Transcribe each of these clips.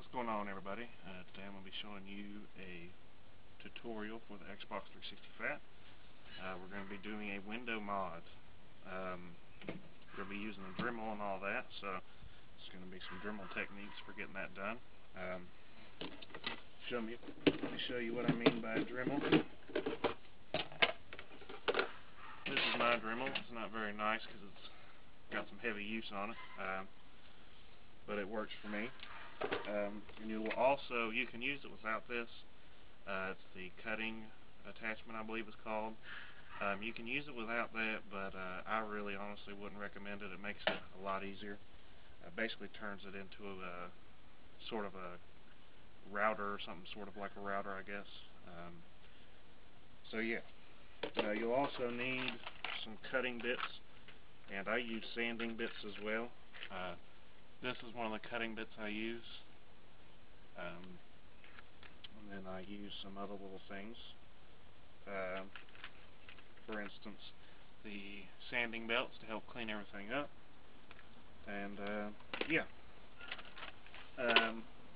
What's going on, everybody? Today I'm going to be showing you a tutorial for the Xbox 360 Fat. We're going to be doing a window mod. We're going to be using the Dremel and all that, so it's going to be some Dremel techniques for getting that done. Let me show you what I mean by Dremel. This is my Dremel. It's not very nice because it's got some heavy use on it, but it works for me. And you can use it without this. It's the cutting attachment, I believe it's called. You can use it without that, but I really honestly wouldn't recommend it. It makes it a lot easier. Basically turns it into a sort of a router or something, sort of like a router, I guess. So yeah, you'll also need some cutting bits, and I use sanding bits as well. This is one of the cutting bits I use, and then I use some other little things. For instance, the sanding belts to help clean everything up. And yeah,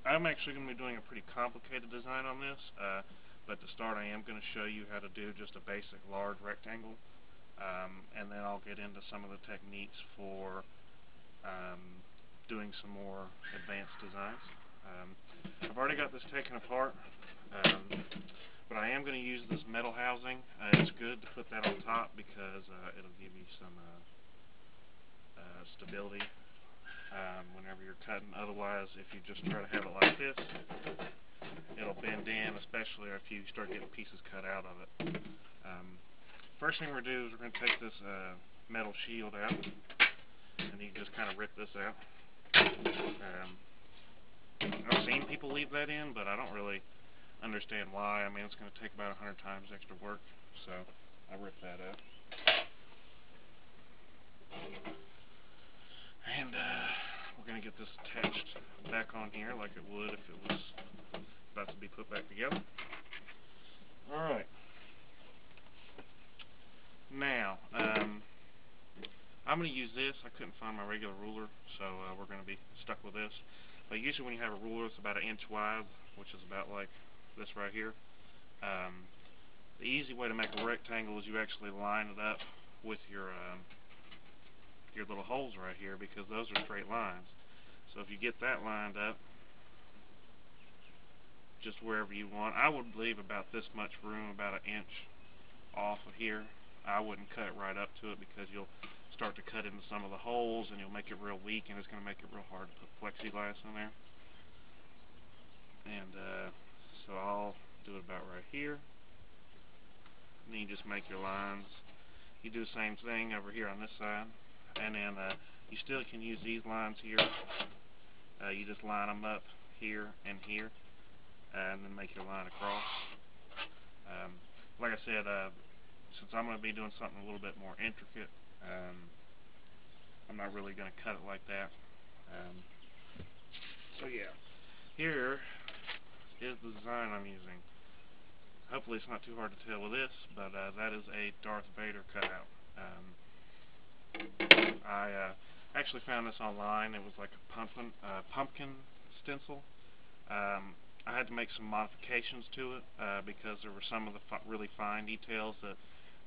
I'm actually going to be doing a pretty complicated design on this, but to start I am going to show you how to do just a basic large rectangle, and then I'll get into some of the techniques for doing some more advanced designs. I've already got this taken apart, but I am going to use this metal housing. It's good to put that on top because it'll give you some stability whenever you're cutting. Otherwise, if you just try to have it like this, it'll bend in, especially if you start getting pieces cut out of it. First thing we're going to do is we're going to take this metal shield out, and you just kind of rip this out. I've seen people leave that in, but I don't really understand why. I mean, it's going to take about 100 times extra work, so I ripped that out. And we're going to get this attached back on here like it would if it was about to be put back together. Alright. Now, I'm going to use this. I couldn't find my regular ruler, so we're going to be stuck with this. But usually when you have a ruler, it's about 1 inch wide, which is about like this right here. The easy way to make a rectangle is you actually line it up with your little holes right here, because those are straight lines. So if you get that lined up just wherever you want, I would leave about this much room, about 1 inch off of here. I wouldn't cut right up to it because you'll start to cut into some of the holes and you'll make it real weak, and it's going to make it real hard to put plexiglass in there. And so I'll do it about right here. And then you just make your lines. You do the same thing over here on this side, and then you still can use these lines here. You just line them up here and here, and then make your line across. Like I said, since I'm going to be doing something a little bit more intricate, I'm not really going to cut it like that. So yeah, here is the design I'm using. Hopefully it's not too hard to tell with this, but that is a Darth Vader cutout. I actually found this online. It was like a pumpkin stencil. I had to make some modifications to it because there were some of the really fine details that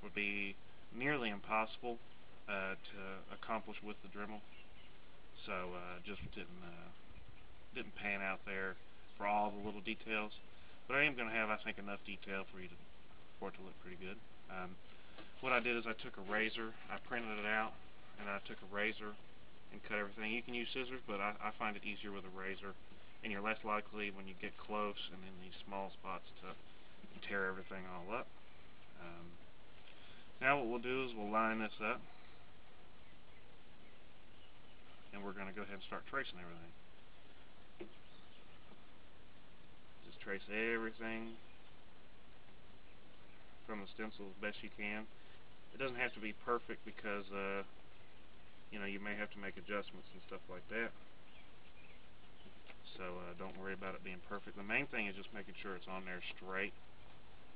would be nearly impossible to accomplish with the Dremel. So just didn't pan out there for all the little details. But I am going to have, I think, enough detail for it to look pretty good. What I did is I took a razor, I printed it out, and I took a razor and cut everything. You can use scissors, but I find it easier with a razor, and you're less likely when you get close and in these small spots to tear everything all up. Now what we'll do is we'll line this up, and we're going to go ahead and start tracing everything. Just trace everything from the stencil as best you can. It doesn't have to be perfect because you know, you may have to make adjustments and stuff like that. So don't worry about it being perfect. The main thing is just making sure it's on there straight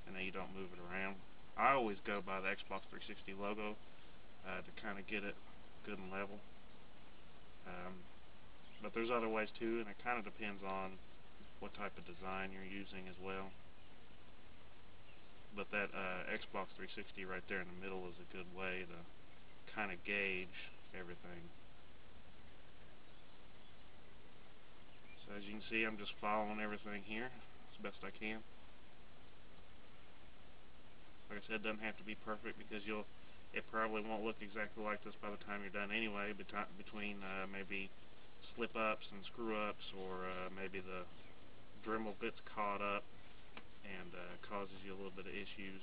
and that you don't move it around. I always go by the Xbox 360 logo to kind of get it good and level. But there's other ways too, and it kind of depends on what type of design you're using as well. But that Xbox 360 right there in the middle is a good way to kind of gauge everything. So as you can see, I'm just following everything here as best I can. Like I said, it doesn't have to be perfect because it probably won't look exactly like this by the time you're done anyway, between maybe slip-ups and screw-ups, or maybe the Dremel bit's caught up and causes you a little bit of issues.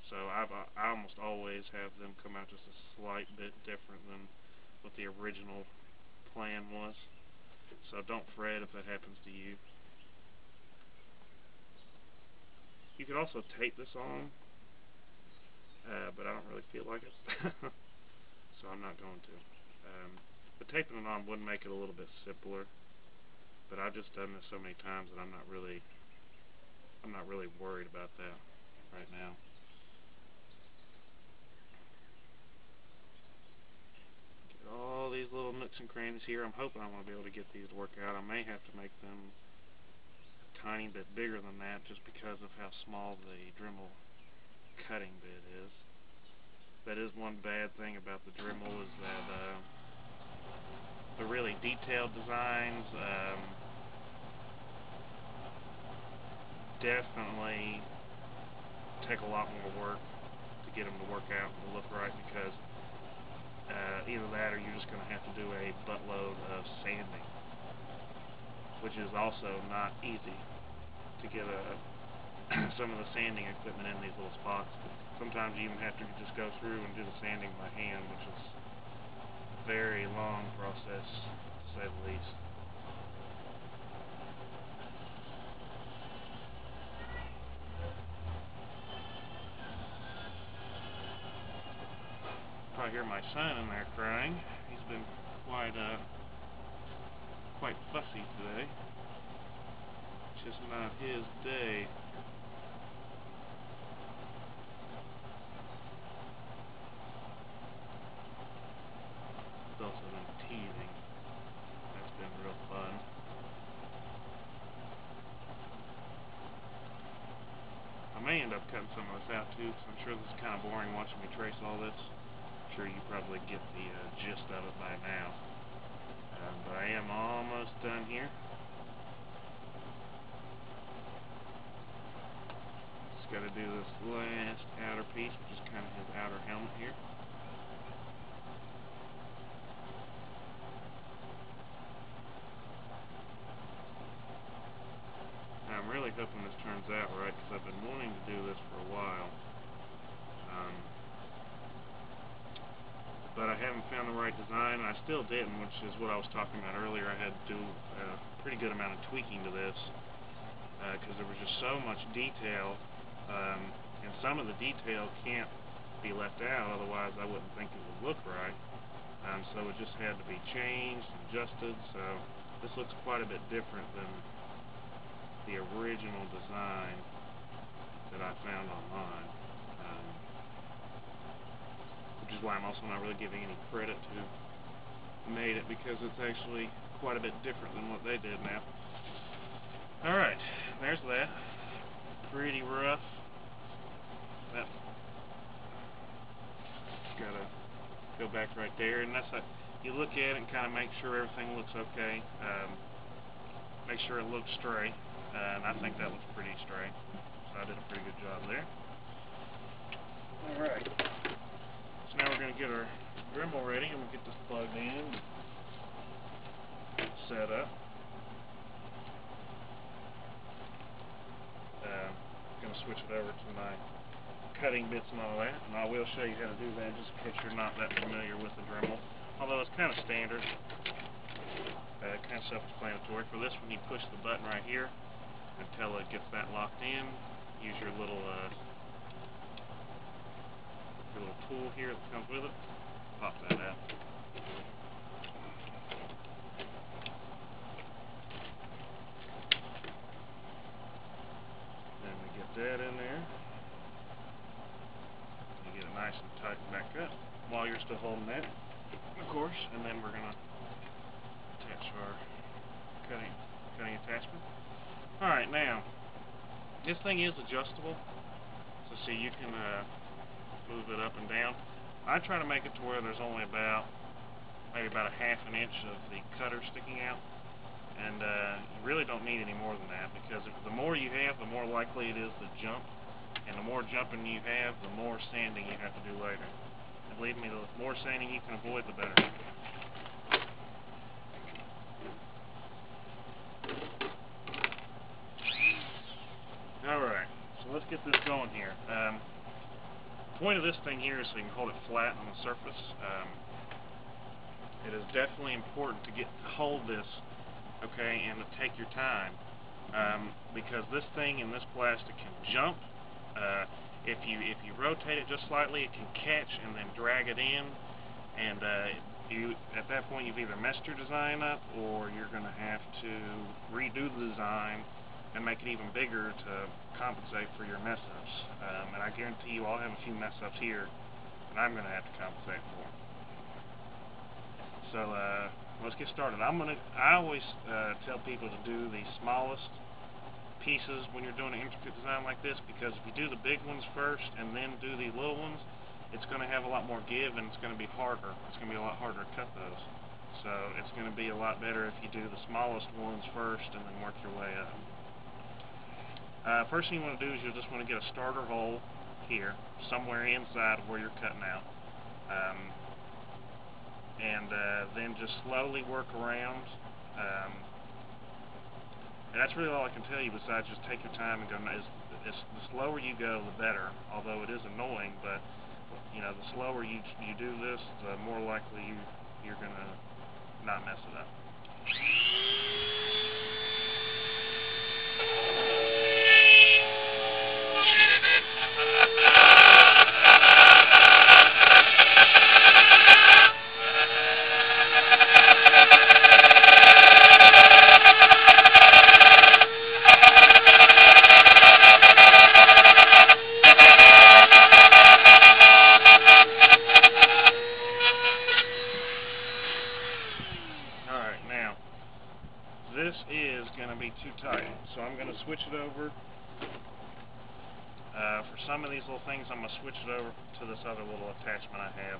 So I almost always have them come out just a slight bit different than what the original plan was. So don't fret if that happens to you. You could also tape this on, but I don't really feel like it, so I'm not going to. But taping it on would make it a little bit simpler, but I've just done this so many times that I'm not really worried about that right now. Get all these little nooks and crannies here. I'm hoping I'm going to be able to get these to work out. I may have to make them a tiny bit bigger than that just because of how small the Dremel cutting bit is. That is one bad thing about the Dremel, is that the really detailed designs definitely take a lot more work to get them to work out and to look right, because either that or you're just going to have to do a buttload of sanding, which is also not easy to get some of the sanding equipment in these little spots. Sometimes you even have to just go through and do the sanding by hand, which is a very long process, to say the least. Probably hear my son in there crying. He's been quite fussy today. It's just not his day. He's also been teething. That's been real fun. I may end up cutting some of this out too, because I'm sure this is kind of boring watching me trace all this. I'm sure you probably get the gist of it by now. But I am almost done here. Just got to do this last outer piece, which is kind of his outer helmet here. Now, I'm really hoping this turns out right, because I've been wanting to do this for a while. But I haven't found the right design, and I still didn't, which is what I was talking about earlier. I had to do a pretty good amount of tweaking to this, because there was just so much detail, and some of the detail can't be left out, otherwise I wouldn't think it would look right. So it just had to be changed, adjusted, so this looks quite a bit different than the original design that I found online. Which is why I'm also not really giving any credit to who made it, because it's actually quite a bit different than what they did now. Alright, there's that. Pretty rough. That gotta go back right there, and that's like, you look at it and kind of make sure everything looks okay. Make sure it looks straight, and I think that looks pretty straight. So I did a pretty good job there. Alright. Now we're going to get our Dremel ready, and we'll get this plugged in and set up. I'm going to switch it over to my cutting bits and all that, and I will show you how to do that just in case you're not that familiar with the Dremel. Although it's kind of standard, kind of self-explanatory. For this one, you push the button right here until it gets that locked in. Use your little tool here that comes with it. Pop that out. Then we get that in there. You get it nice and tightened back up while you're still holding that, of course. And then we're going to attach our cutting This thing is adjustable, so see, you can move it up and down. I try to make it to where there's only maybe about a half an inch of the cutter sticking out, and you really don't need any more than that, because the more you have, the more likely it is to jump, and the more jumping you have, the more sanding you have to do later. And believe me, the more sanding you can avoid, the better. Alright, so let's get this going here. The point of this thing here is so you can hold it flat on the surface. It is definitely important to hold this, okay, and to take your time, because this thing and this plastic can jump. If you rotate it just slightly, it can catch and then drag it in, and at that point you've either messed your design up, or you're going to have to redo the design and make it even bigger to compensate for your mess-ups. And I guarantee you I'll have a few mess-ups here that I'm going to have to compensate for. So let's get started. I always tell people to do the smallest pieces when you're doing an intricate design like this, because if you do the big ones first and then do the little ones, it's going to have a lot more give, and it's going to be harder. It's going to be a lot harder to cut those. So it's going to be a lot better if you do the smallest ones first and then work your way up. First thing you want to do is you'll just want to get a starter hole here, somewhere inside of where you're cutting out, and then just slowly work around. And that's really all I can tell you, besides just take your time and go. The slower you go, the better. Although it is annoying, but you know, the slower you do this, the more likely you're gonna not mess it up. This is going to be too tight, so I'm going to switch it over. For some of these little things, I'm going to switch it over to this other little attachment I have.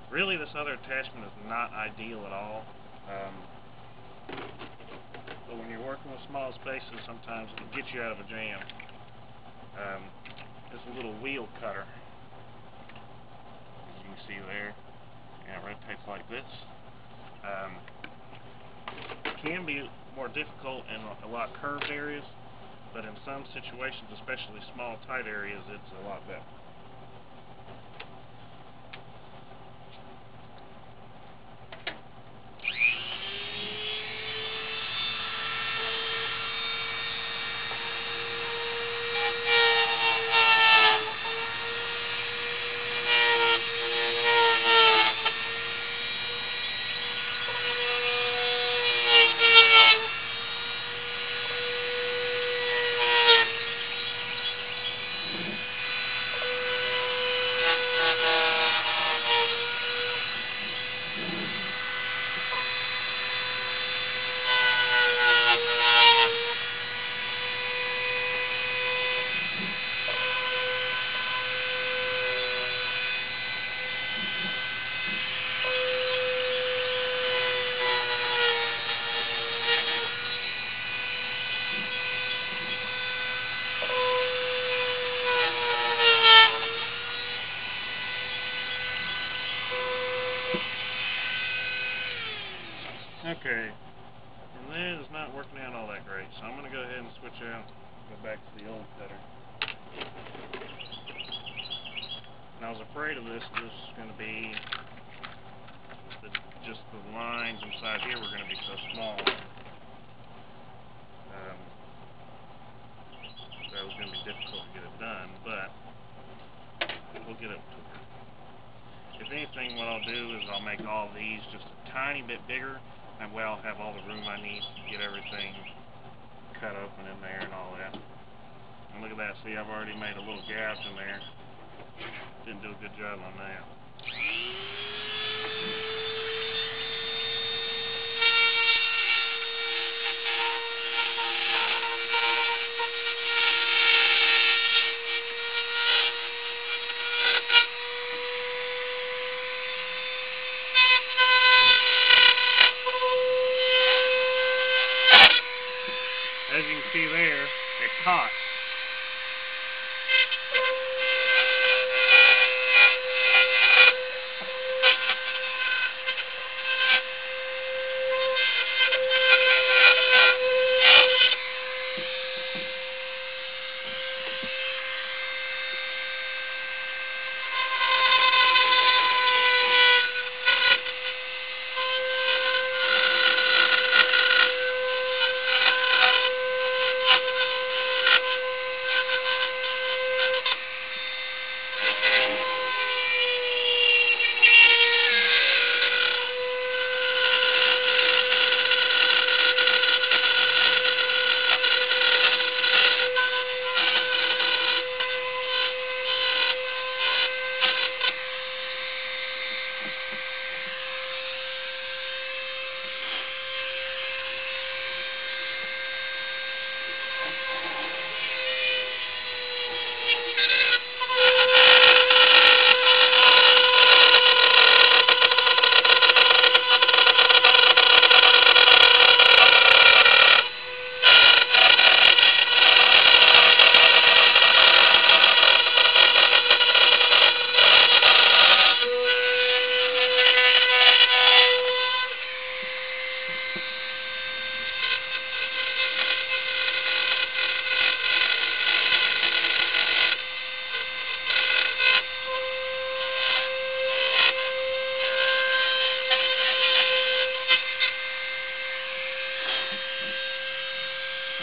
Really, this other attachment is not ideal at all. But when you're working with small spaces, sometimes it'll get you out of a jam. It's a little wheel cutter, as you can see there, and it rotates like this. Can be more difficult in a lot of curved areas, but in some situations, especially small, tight areas, it's a lot better. Okay, and that is not working out all that great, so I'm going to go ahead and switch out, go back to the old cutter. And I was afraid of this is going to be, just the lines inside here were going to be so small. That it was going to be difficult to get it done, but we'll get it to work. If anything, what I'll do is I'll make all these just a tiny bit bigger. That way I'll have all the room I need to get everything cut open in there and all that. And look at that, see, I've already made a little gouge in there. Didn't do a good job on that. as you can see there, it caught.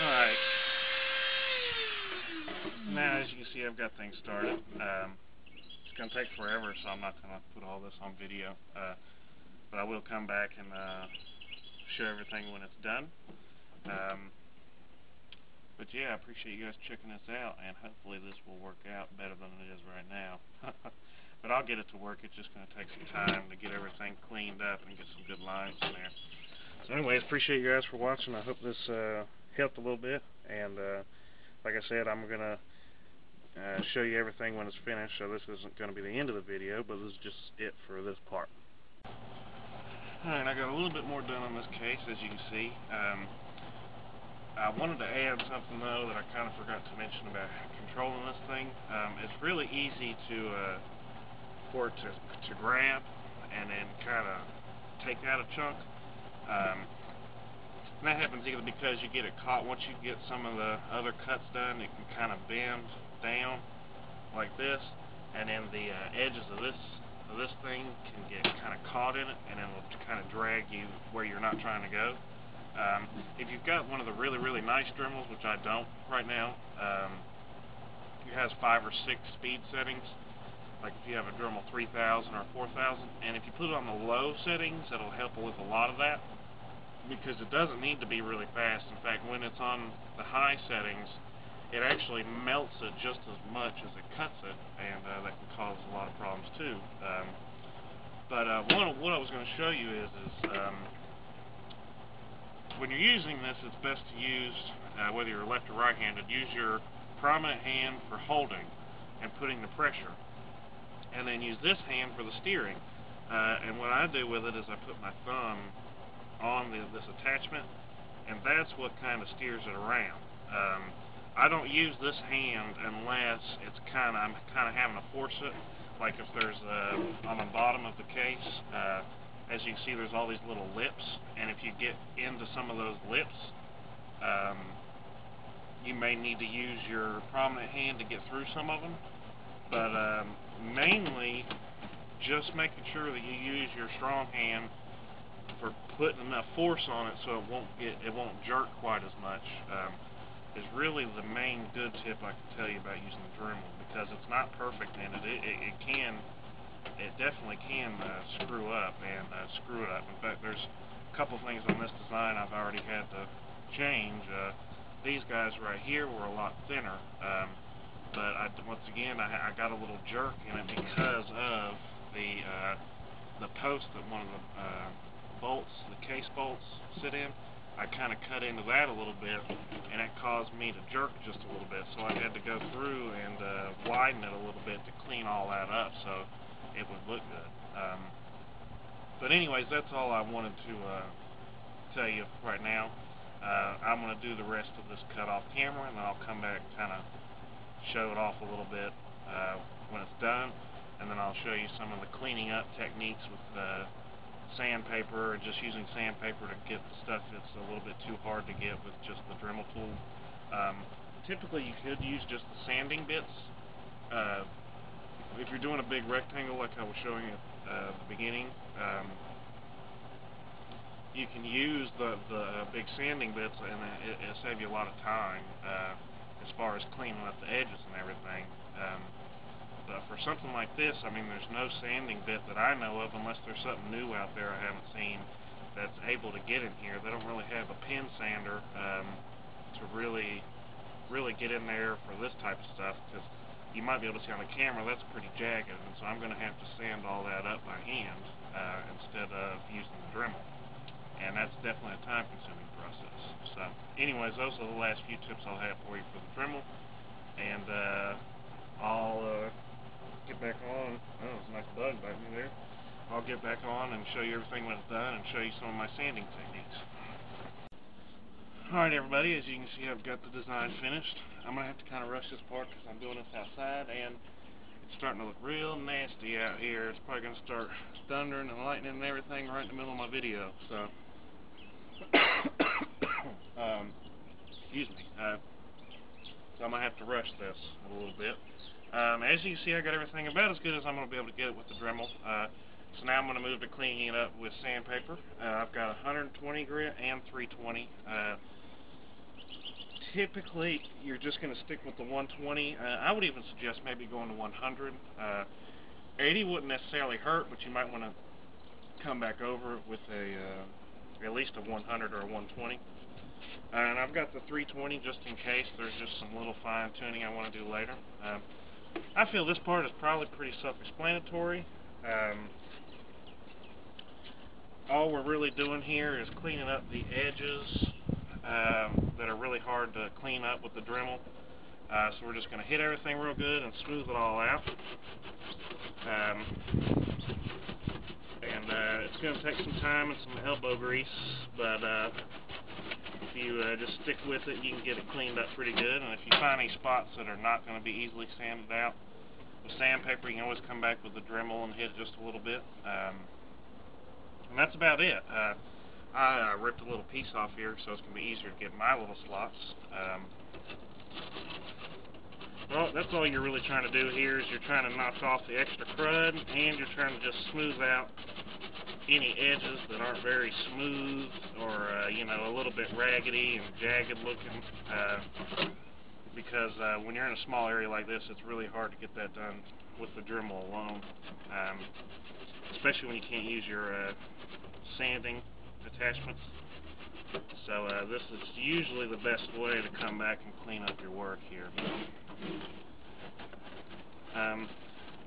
Alright, now as you can see I've got things started. It's going to take forever, so I'm not going to put all this on video, but I will come back and show everything when it's done. But yeah, I appreciate you guys checking this out, and hopefully this will work out better than it is right now. But I'll get it to work. It's just going to take some time to get everything cleaned up and get some good lines in there. So anyways, appreciate you guys for watching. I hope this helped a little bit, and like I said, I'm going to show you everything when it's finished, so this isn't going to be the end of the video, but this is just it for this part. Alright, I got a little bit more done on this case, as you can see. I wanted to add something though that I kind of forgot to mention about controlling this thing. It's really easy for it to grab and then kind of take out a chunk. And that happens either because you get it caught. Once you get some of the other cuts done, it can kind of bend down like this, and then the edges of this thing can get kind of caught in it, and then it'll kind of drag you where you're not trying to go. If you've got one of the really nice Dremels, which I don't right now, it has 5 or 6 speed settings. Like if you have a Dremel 3000 or 4000, and if you put it on the low settings, it'll help with a lot of that, because it doesn't need to be really fast. In fact, when it's on the high settings, it actually melts it just as much as it cuts it, and that can cause a lot of problems too. But what I was going to show you is when you're using this, it's best to use, whether you're left or right-handed, use your prominent hand for holding and putting the pressure, and then use this hand for the steering. And what I do with it is I put my thumb on this attachment, and that's what kind of steers it around. I don't use this hand unless I'm kind of having to force it. Like if there's on the bottom of the case, as you can see, there's all these little lips, and if you get into some of those lips, you may need to use your prominent hand to get through some of them. But mainly, just making sure that you use your strong hand for putting enough force on it so it won't jerk quite as much. Is really the main good tip I can tell you about using the Dremel, because it's not perfect in it. It definitely can screw up and screw it up. In fact, there's a couple things on this design I've already had to change. These guys right here were a lot thinner, but once again I got a little jerk in it because of the post that one of the case bolts sit in. I kind of cut into that a little bit, and it caused me to jerk just a little bit, so I had to go through and widen it a little bit to clean all that up so it would look good. But anyways, that's all I wanted to tell you right now. I'm going to do the rest of this cut off camera, and then I'll come back and kind of show it off a little bit when it's done, and then I'll show you some of the cleaning up techniques with sandpaper, or just using sandpaper to get the stuff that's a little bit too hard to get with just the Dremel tool. Typically you could use just the sanding bits. If you're doing a big rectangle like I was showing at the beginning, you can use the big sanding bits, and it'll save you a lot of time as far as cleaning up the edges and everything. But for something like this, I mean, there's no sanding bit that I know of, unless there's something new out there I haven't seen that's able to get in here. They don't really have a pin sander to really get in there for this type of stuff, because you might be able to see on the camera that's pretty jagged, and so I'm going to have to sand all that up by hand instead of using the Dremel. And that's definitely a time-consuming process. So, anyways, those are the last few tips I'll have for you for the Dremel. And I'll get back on. Oh, there's a nice bug back there. I'll get back on and show you everything when it's done, and show you some of my sanding techniques. Alright, everybody, as you can see, I've got the design finished. I'm going to have to kind of rush this part because I'm doing this outside, and it's starting to look real nasty out here. It's probably going to start thundering and lightning and everything right in the middle of my video. So, excuse me. So I'm going to have to rush this a little bit. As you can see, I got everything about as good as I'm going to be able to get it with the Dremel. So now I'm going to move to cleaning it up with sandpaper. I've got 120 grit and 320. Typically, you're just going to stick with the 120. I would even suggest maybe going to 100. 80 wouldn't necessarily hurt, but you might want to come back over with at least a 100 or a 120. And I've got the 320 just in case there's just some little fine tuning I want to do later. I feel this part is probably pretty self-explanatory. All we're really doing here is cleaning up the edges that are really hard to clean up with the Dremel. So we're just going to hit everything real good and smooth it all out. It's going to take some time and some elbow grease, but if you just stick with it, you can get it cleaned up pretty good. And if you find any spots that are not going to be easily sanded out with sandpaper, you can always come back with the Dremel and hit it just a little bit. And that's about it. I ripped a little piece off here so it's going to be easier to get my little slots. Well, that's all you're really trying to do here, is you're trying to knock off the extra crud, and you're trying to just smooth out any edges that aren't very smooth, or you know, a little bit raggedy and jagged looking, because when you're in a small area like this, it's really hard to get that done with the Dremel alone, especially when you can't use your sanding attachments. So this is usually the best way to come back and clean up your work here. And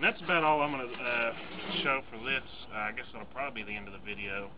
that's about all I'm going to show for this. I guess that'll probably be the end of the video.